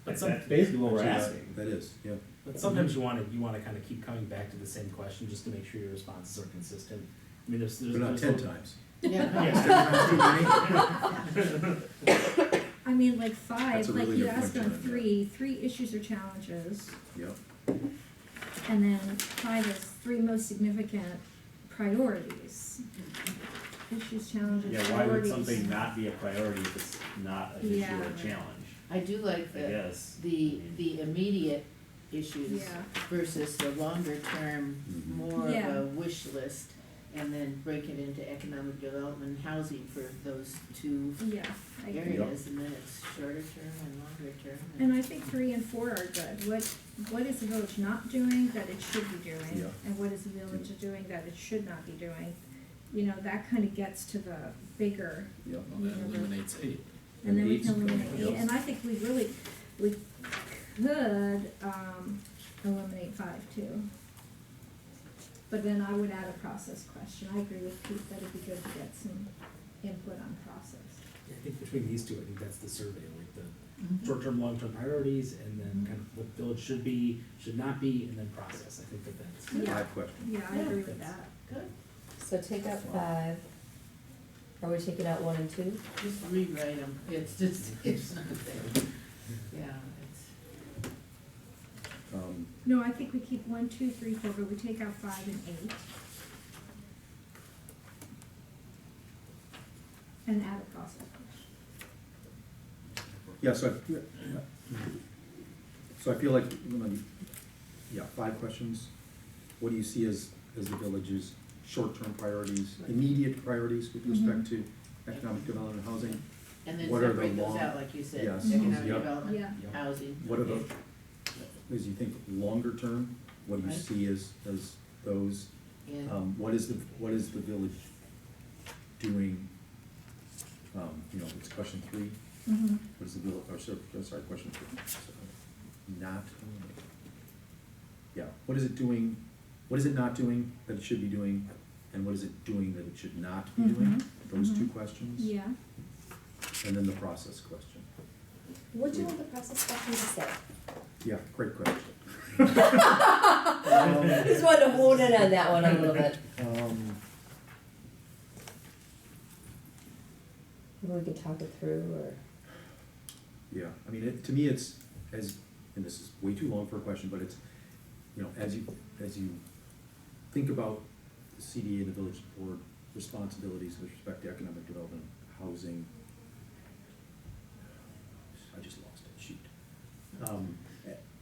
That's But basically what we're asking. That is, yeah. But sometimes you wanna kind of keep coming back to the same question just to make sure your responses are consistent. I mean, there's. But not 10 times. Yeah. Yes. I mean, like five, That's a like really you good asked point, on Jen. three issues or challenges, Yep. and then five is three most significant priorities. Issues, challenges, Yeah, why would priorities. something not be a priority if it's not an issue Yeah. or a challenge? I do like I guess. the immediate issues Yeah. versus the longer term, Mhm. more of Yeah. a wish list, and then break it into economic development, and housing for those two Yeah, I agree. areas, and then it's shorter term and longer term. And I think 3 and 4 are good. What is the village not doing that it should be doing? Yeah. And what is the village doing that it should not be doing? You know, that kind of gets to the bigger, Yep. Well, that eliminates 8. and then we Eight's can eliminate good. 8. And I think we could, eliminate 5 too. But then I would add a process question. I agree with Pete that it'd be good to get some input on process. I think between these two, I think that's the survey, like the Mhm. short-term, long-term priorities, and then kind of what village should be, should not be, and then process. I think that's. Yeah. 5 questions. Yeah, I agree with that. Good, So take out 5. Are we taking out 1 and 2? just rewrite them, it's just, it's not there. Yeah, it's, No, I think we keep 1, 2, 3, 4, but we take out 5 and 8. And add a process question. Yeah, so I feel like, 5 questions. What do you see as the village's short-term priorities, immediate priorities with respect to economic development and housing? and then What are the separate those long- out, like you said, Yes. economic Yep. development, Yeah. housing. What are the, as you think, longer term, what do you Right. see as those? And What is the village doing? It's question 3. Mm-hmm. What is the village, sorry, question 3. Not, what is it doing, what is it not doing that it should be doing? And what is it doing that it should not be doing? Mhm. Those 2 Mhm. questions. Yeah. And then the process question. What do you want the process question to say? Yeah, great question. Just wanted to hone in on that one a little bit. Maybe we could talk it through, or Yeah, I mean, to me, it's, and this is way too long for a question, but it's, as you think about the CDA and the village board responsibilities with respect to economic development, housing, I just lost it, shoot.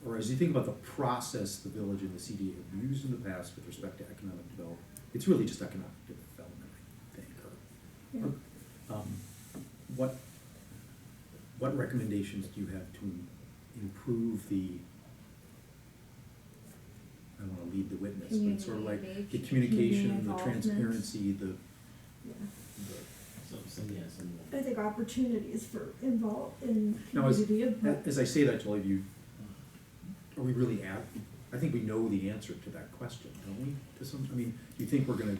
Or as you think about the process the village and the CDA have used in the past with respect to economic development, it's really just economic development, I think, or, Yeah. what recommendations do you have to improve the, I don't wanna lead the witness, but it's sort of like the Community communication, the involvement. transparency, the, Yeah. Some. I think opportunities for involved in Now, community input. as I say that to all of you, are we really I think we know the answer to that question, don't we? I mean, do you think we're gonna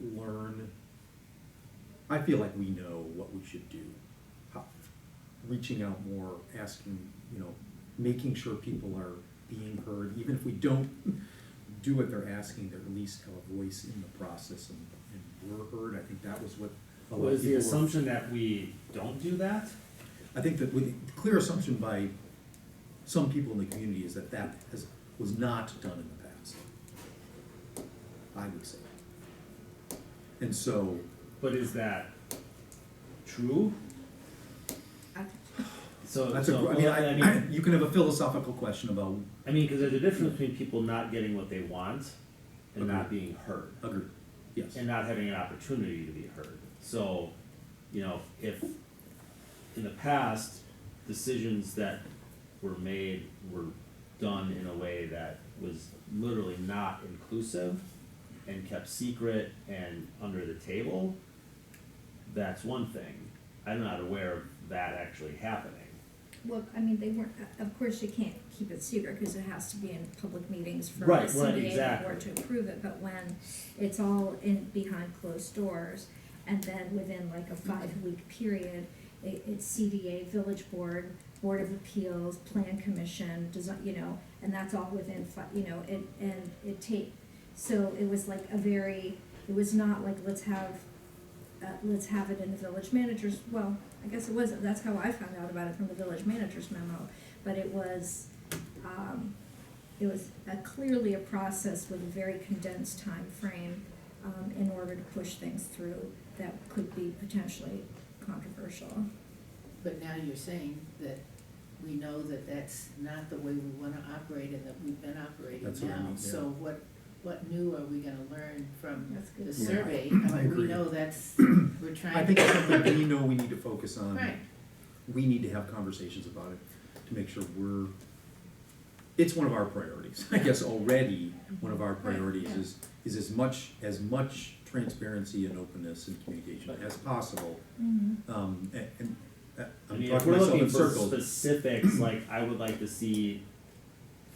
learn? I feel like we know what we should do. Reaching out more, asking, making sure people are being heard, even if we don't do what they're asking, they at least have a voice in the process and we're heard. I think that was what a lot of Was the people were- assumption that we don't do that? I think that with the clear assumption by some people in the community is that was not done in the past. I would say. And so, But is that true? So, that's so, I well, mean, you can have a philosophical question about, because there's a difference between people not getting what they want and not Agreed. being heard, agreed, yes. and not having an opportunity to be heard. So, if in the past, decisions that were made were done in a way that was literally not inclusive and kept secret and under the table, that's one thing. I'm not aware of that actually happening. Well, I mean, they weren't, of course you can't keep it secret because it has to be in public meetings for the Right, CDA exactly. board to approve it, but when it's all in, behind closed doors, and then within like a 5-week period, it's CDA, village board, Board of Appeals, Plan Commission, design, you know, and that's all within you know, and it so it was like it was not like, let's have it in the village manager's, well, I guess it wasn't, that's how I found out about it, from the village manager's memo, but it was clearly a process with a very condensed time frame, in order to push things through that could be potentially controversial. But now you're saying that we know that that's not the way we wanna operate and that we've been operating That's what I now. mean, yeah. So what new are we gonna learn from That's good. the Yeah, survey? I We agree. know we're trying to. I think it's something we know we need to focus on. Right, We need to have conversations about it to make sure it's one of our priorities. I guess already, one of our Right, priorities yeah. is as much transparency and openness and communication as possible. Mm-hmm. And I I'm mean, if talking we're myself looking in for circles. specifics, like I would like to see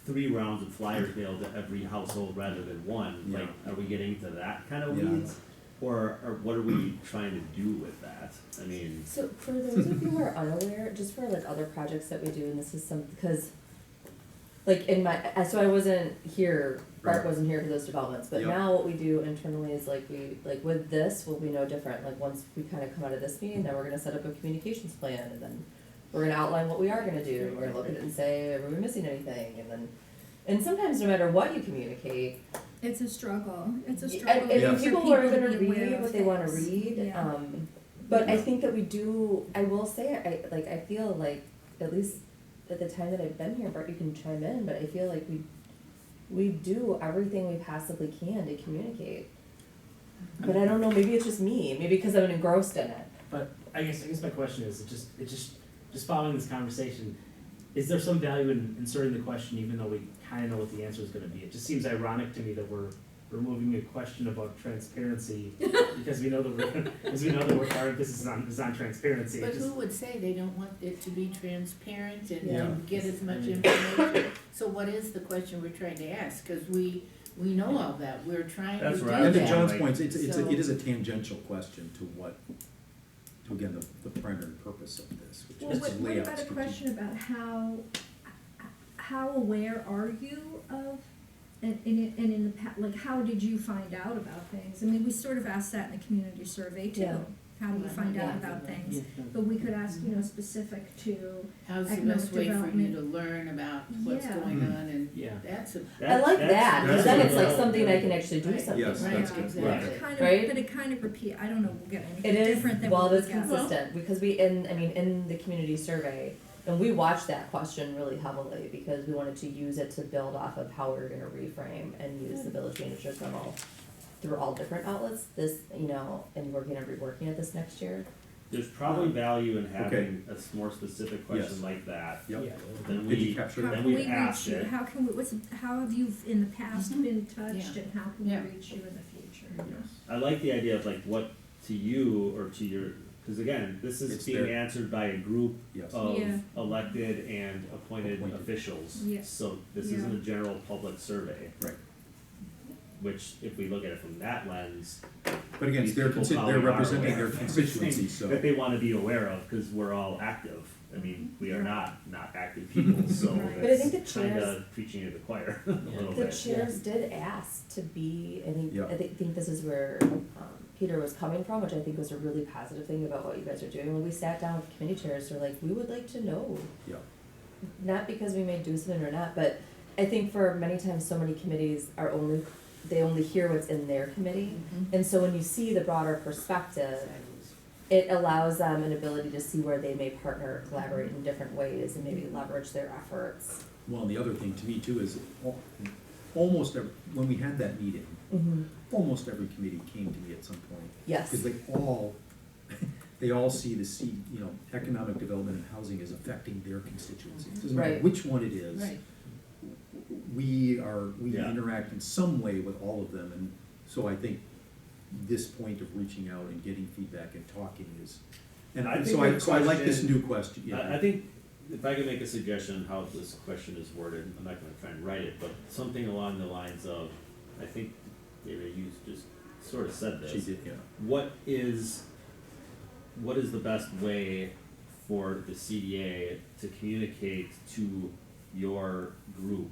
3 rounds of flyers mailed to every household rather than 1, like, are we getting to that kind of Yeah. weeds? Or what are we trying to do with that? I mean, So for those of you who are unaware, just for like other projects that we do, and this is because, like so I wasn't here, Bart Right. wasn't here for those developments, but Yep. now what we do internally is like with this will be no different. Like once we kind of come out of this meeting, then we're gonna set up a communications plan, and then we're gonna outline what we are gonna do. We're gonna look at it and say, are we missing anything? And sometimes no matter what you communicate, It's a struggle, it's a and, struggle. and Yeah. for people are to gonna be aware read of what they wanna things. read, Yeah. but I think that we do, I will say, I feel like, at least at the time that I've been here, Bart, you can chime in, but I feel like we do everything we possibly can to communicate. But I don't know, maybe it's just me, maybe because I'm engrossed in it. But I guess my question is, just following this conversation, is there some value in inserting the question even though we kinda know what the answer is gonna be? It just seems ironic to me that we're removing a question about transparency because we know that our emphasis is on transparency. but It just- who would say they don't want it to be transparent and Yeah. get as much I mean- information? So what is the question we're trying to ask? Cause we know all that, we're trying to That's do right. And to that. John's Like- point, it So- is a tangential question to again, the primary purpose of this, which Well, is what to lay out about a strategic. question about how aware are you of, and in the like, how did you find out about things? I mean, we sort of asked that in the community survey too. Yeah. How do you find out Yeah. about things? But we could ask, specific to, How's the economic best way for you development. to learn about what's Yeah. going Mhm. on and Yeah. that's a. I like that, because then it's like something I Right. can actually do Right. something Yes, with. that's Right, good. exactly. Right. but it kind of repeat, I don't know, we'll get It anything is, different than well, what it we is got. consistent, because in the community survey, and we watched that question really heavily, because we wanted to use it to build off of how we were gonna reframe and use the village manager's memo through all different outlets, and we're gonna be working at this next year. there's probably value in Okay. having a more specific question Yes. like that. Yep. Yeah. Then Did you we, capture How that? then can we've we asked reach you, it. how have you in the past Mhm. been touched, Yeah. and how can we Yeah. reach you in the future? Yes. I like the idea of like what to you or to your, because again, this is It's being their- answered by a group Yes. of Yeah. elected and appointed Appointed. officials. Yeah. So this Yeah. isn't a general public survey, Right. which if we look at it from that lens, But again, these they're people they're probably are representing aware their of constituency, everything so. that they want to be aware of, because we're all active. I mean, we are not active people, so Right. But I think that's the kind chairs- of preaching to the choir a little The bit. chairs did ask to be, Yeah. I think this is where Peter was coming from, which I think was a really positive thing about what you guys are doing. When we sat down with committee chairs, they're like, we would like to know. Yeah. Not because we may do something or not, but I think for many times, so many committees they only hear what's in their committee. Mhm. And so when you see the broader perspective, it allows them an ability to see where they may partner, collaborate in different ways, and maybe leverage their efforts. Well, and the other thing to me too is almost every, when we had that meeting, Mm-hmm. almost every committee came to me at some point. Yes. Because they all see economic development and housing as affecting their constituencies. Doesn't matter Right. which one it is. Right, We Yeah. interact in some way with all of them, and so I think this point of reaching out and getting feedback and talking is, and I think so I like this question- new question, yeah. I think if I could make a suggestion how this question is worded, I'm not gonna try and write it, but something along the lines of, I think David, you just sort of said this. She did, yeah. What is the best way for the CDA to communicate to your group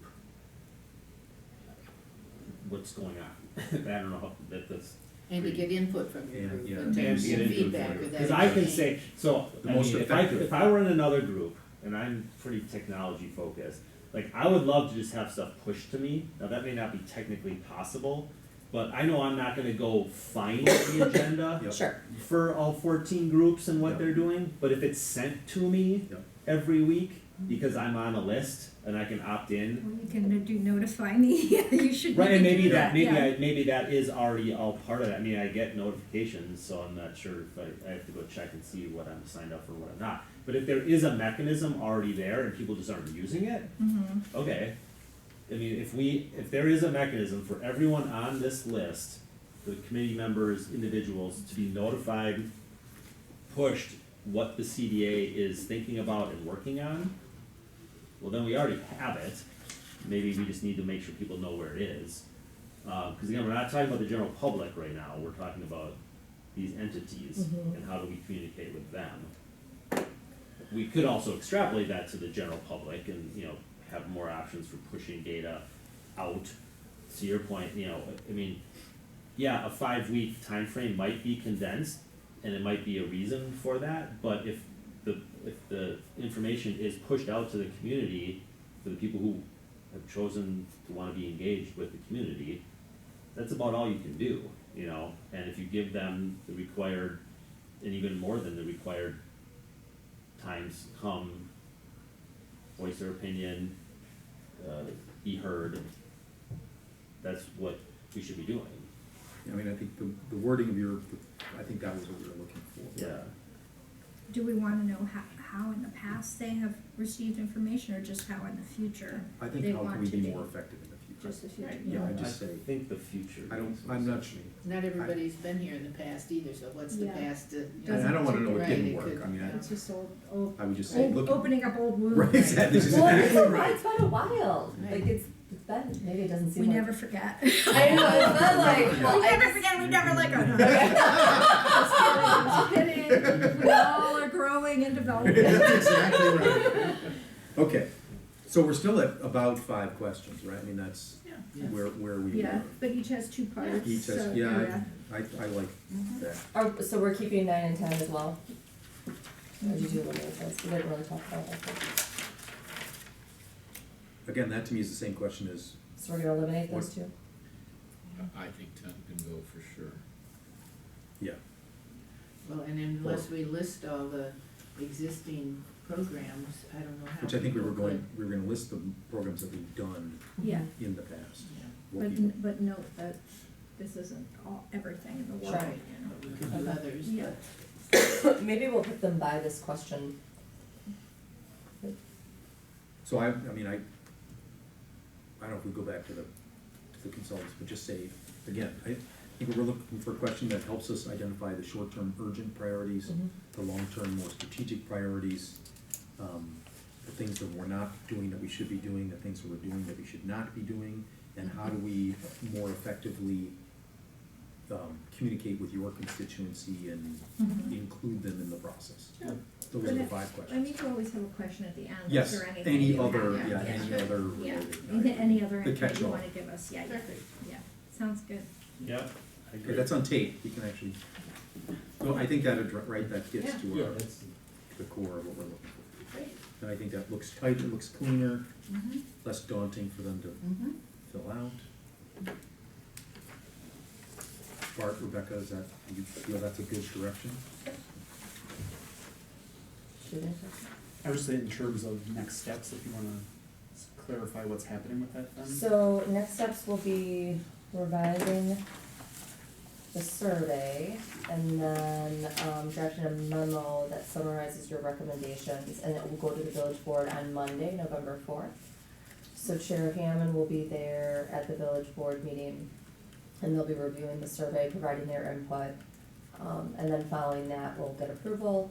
what's going on. I don't know, that's. And to get input from your group, Yeah, and yeah. to And get get input feedback from or you. that. Cause I can say, so, The I most mean, effective. if I were in another group, and I'm pretty technology focused, like, I would love to just have stuff pushed to me. Now, that may not be technically possible, but I know I'm not gonna go find the agenda Yep. Sure. for all 14 groups and what Yep. they're doing, but if it's sent to me Yep. every week, because I'm on a list and I can opt in, Well, you can do notify me, yeah, you should right, and maybe do that, yeah. maybe that is already all part of it. I mean, I get notifications, so I'm not sure if I have to go check and see what I'm signed up for, what I'm not. But if there is a mechanism already there and people just aren't using it, Mhm. okay. I mean, if there is a mechanism for everyone on this list, the committee members, individuals, to be notified, pushed what the CDA is thinking about and working on, well, then we already have it. Maybe we just need to make sure people know where it is. Cause again, we're not talking about the general public right now, we're talking about these entities Mhm. and how do we communicate with them. We could also extrapolate that to the general public and, you know, have more options for pushing data out. To your point, you know, I mean, yeah, a 5-week time frame might be condensed, and it might be a reason for that, but if the information is pushed out to the community, for the people who have chosen to wanna be engaged with the community, that's about all you can do, you know, and if you give them the required, and even more than the required times, come, voice their opinion, be heard, that's what we should be doing, I mean, I think the wording of I think that was what we were looking for. yeah. Do we wanna know how in the past they have received information, or just how in the future I think they how can want we to be do? more effective in the future? Just the future, Yeah, I just say, I think the future. I'm not sure. Not everybody's been here in the past either, so what's the Yeah. past, you And I don't wanna know what right, didn't it work, could- I mean, It's just old, I would just say, look. opening up old wounds. Right, exactly, this is Well, exactly it's right. been a while, Right. like it's been, maybe it doesn't seem We like. never forget. I know, it's not like, well, We I never just- forget, we never let go. No. Just Just kidding. We all are growing and developing. That's exactly right. Okay, so we're still at about 5 questions, right? I mean, that's Yeah. where we Yeah, are. but each has 2 parts, Each has, so, yeah, I like that. Oh, so we're keeping 9 and 10 as well? Or did you do eliminate those? We didn't really talk about that. Again, that to me is the same question as, So we're gonna eliminate those What- 2? I think 10 can go for sure. yeah, Well, and unless we list all the existing programs, I don't know how. which I think we were people gonna list the programs that we've done yeah, in the past. Yeah. What but, we- but note that this isn't everything in the world, Sure. you know. But we could do others, Yeah. but. Maybe we'll put them by this question. So I mean, I don't know if we go back to the consultants, but just say, again, I think we're looking for a question that helps us identify the short-term urgent priorities, Mhm. the long-term more strategic priorities, the things that we're not doing that we should be doing, the things that we're doing that we should not be doing, and how do we more effectively communicate with your constituency and Mhm. include them in the process. Sure. Those But are the if- 5 I questions. mean, you always have a question at the end, is Yes, there anything any you other, have? yeah, any sure. other Yeah, related. any other The input you catch-all. wanna give us, yeah, yeah, sounds good. Yep, I Okay, agree. that's on tape, we can actually, so I think that, right, that gets Yeah. to Yeah, our, that's, the core of what we're looking for. Great. And I think that looks tight, it looks cleaner, Mhm. less daunting for them to Mhm. fill out. Bart, Rebecca, is that, you feel that's a good direction? Should we? I would say in terms of next steps, if you wanna clarify what's happening with that then? So next steps will be revising the survey and then drafting a memo that summarizes your recommendations, and it will go to the village board on Monday, November 4th. So Chair Hammond will be there at the village board meeting, and they'll be reviewing the survey, providing their input. And then following that, we'll get approval,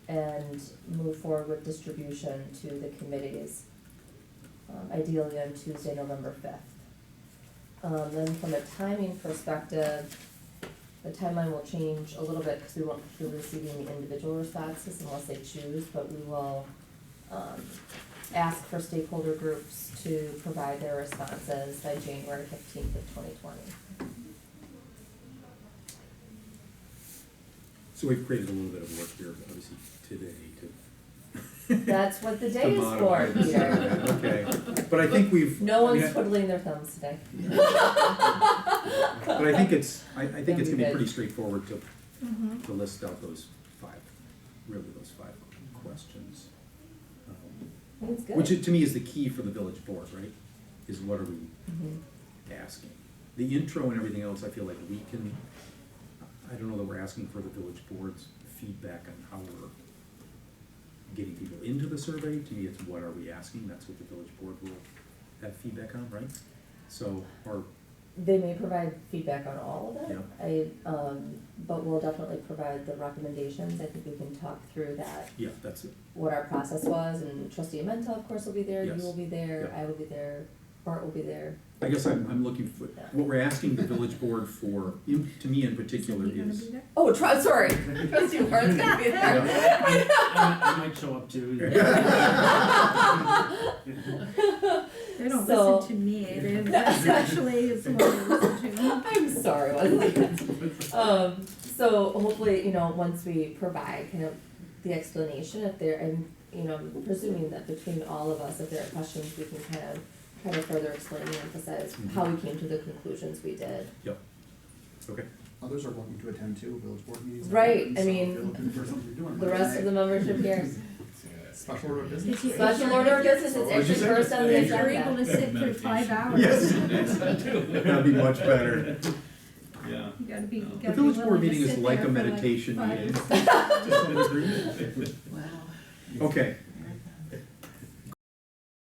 and move forward with distribution to the committees, ideally on Tuesday, November 5th. Then from a timing perspective, The timeline will change a little bit because we won't be receiving the individual responses unless they choose, but we will, ask for stakeholder groups to provide their responses by January 15th of 2020. So we've created a little bit of work here, obviously, today to. That's what the to day is for, modify this. Peter. Okay, but I think we've. No I mean, one's twiddling their thumbs today. But I think it's, I think it's gonna be Good. pretty straightforward to Mhm. list out those five questions. I think it's good. Which to me is the key for the village board, right? Is what are we Mhm. asking? The intro and everything else, I feel like we can, I don't know that we're asking for the village board's feedback on how we're getting people into the survey. To me, it's what are we asking? That's what the village board will have feedback on, right? So, or, They may provide feedback on all of it. Yeah. But we'll definitely provide the recommendations. I think we can talk through that, yeah, that's it. what our process was, and trustee Amenta, of course, will be there, you Yes. will be there, Yeah. I will be there, Bart will be there. I guess I'm looking for, what we're asking the village board for, to me in particular Is he gonna is. be there? Oh, sorry, trustee Bart's gonna be there. I might show up too. They don't So- listen to me, that's actually is what they listen to. I'm sorry, Leslie. So hopefully, once we provide kind of the explanation, if there, and, I'm presuming that between all of us, if there are questions, we can kind of further explain and emphasize how we came to the conclusions we did. Yep, okay. Others are welcome to attend too, village board meetings. Right, So I if mean, you're looking for something to do on The rest of the membership here, Special order of business. If you- special order of business is What'd you actually say? first on the If you're able agenda. to sit through 5 hours. Yes. That'd be much better. Yeah. You gotta be, you The gotta be village board willing to meeting is sit like there a for like meditation 5 meeting. or 6 hours. Wow. Okay,